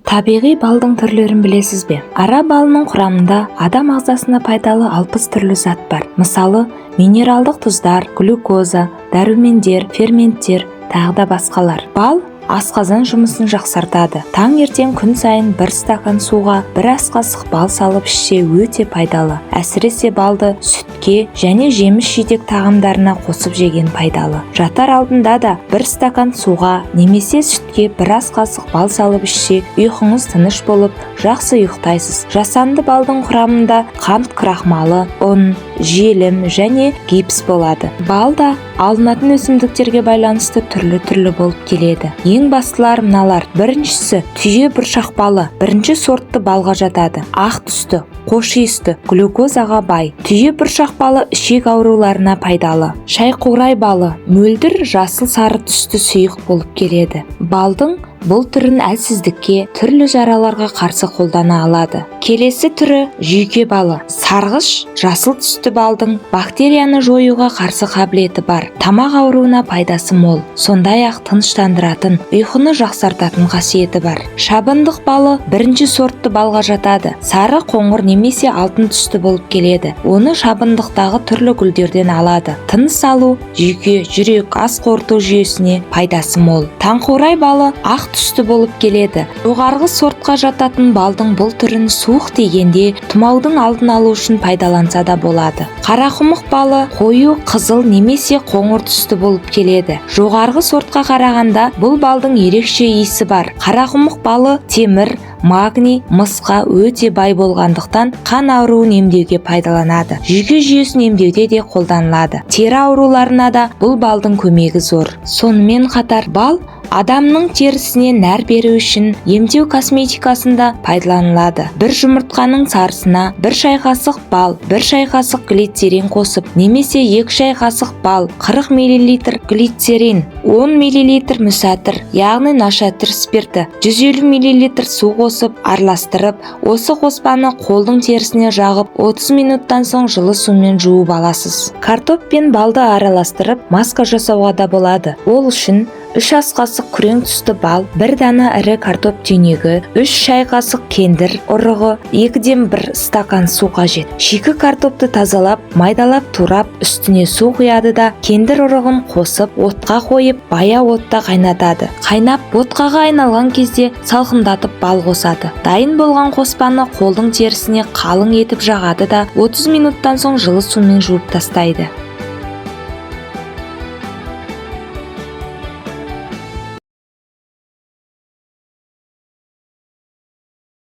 Табиғи балдың түрлерін білесіз бе? Ара балының құрамында адам ағзасына пайдалы 60 түрлі зат бар. Мысалы, минералдық тұздар, глюкоза, дәрумендер, ферменттер, тағы да басқалар. Бал асқазан жұмысын жақсартады. Таңертең күн сайын 1 стакан суға 1 ас қасық бал салып ішсе өте пайдалы. Әсіресе балды сүтке және жеміс-жидек тағамдарына қосып жеген пайдалы. Жатар алдында да 1 стакан суға немесе сүтке 1 ас қасық бал салып ішсе, ұйқыңыз тыныш болып, жақсы ұйықтайсыз. Жасанды балдың құрамында қант крахмалы, ұн, желім және гипс болады. Бал да алынатын өсімдіктерге байланысты түрлі болып келеді. Ең бастылар мыналар. Біріншісі түйе бұршақ балы, бірінші сортты балға жатады. Ақ түсті, қош иісті, глюкозаға бай. Түйе бұршақ балы ішек ауруларына пайдалы. Шайқурай балы мөлдір жасыл сары түсті сұйық болып келеді. Балдың бұл түрін әлсіздікке, түрлі жараларға қарсы қолдана алады. Келесі түрі жүйке балы. Сарғыш, жасыл түсті балдың бактерияны жоюға қарсы қабілеті бар. Тамақ ауруына пайдасы мол. Сондай-ақ тыныштандыратын, ұйқыны жақсартатын қасиеті бар. Шабындық балы бірінші сортты балға жатады. Сары, қоңыр немесе алтын түсті болып келеді. Оны шабындықтағы түрлі гүлдерден алады. Тыныс алу, жүйке, жүрек, ас қорыту жүйесіне пайдасы мол. Таңқурай балы ақ түсті болып келеді. Жоғарғы сортқа жататын балдың бұл түрін суық тигенде тұмаудың алдын алу үшін пайдаланса да болады. Қарақұмық балы қою, қызыл немесе қоңыр түсті болып келеді. Жоғарғы сортқа қарағанда бұл балдың ерекше иісі бар. Қарақұмық балы темір, магний, мысқа өте бай болғандықтан қан ауруын емдеуге пайдаланады. Жүйке жүйесін емдеуде де қолданылады. Тері ауруларына да бұл балдың көмегі зор. Сонымен қатар бал адамның терісіне нәр беру үшін емдеу косметикасында пайдаланылады. Бір жұмыртқаның сарысына 1 шай қасық бал, 1 шай қасық глицерин қосып, немесе 2 шай қасық бал, 40 мл глицерин, 10 мл мүсәтір, яғни нашатыр спирті, 150 мл су қосып, араластырып, осы қоспаны қолдың терісіне жағып, 30 минуттан соң жылы сумен жуып аласыз. Картоп пен балды араластырып, маска жасауға да болады. Ол үшін 3 ас қасық күрең түсті бал, 1 дана ірі картоп түйнегі, 3 шай қасық кендір ұрығы, 2-ден 1 стакан су қажет. Шикі картопты тазалап, майдалап турап, үстіне су құяды да, кендір ұрығын қосып, отқа қойып, бая отта қайнатады. Қайнап, ботқаға айналған кезде салқындатып бал қосады. Дайын болған қоспаны қолдың терісіне қалың етіп жағады да, 30 минуттан соң жылы сумен жуып тастайды.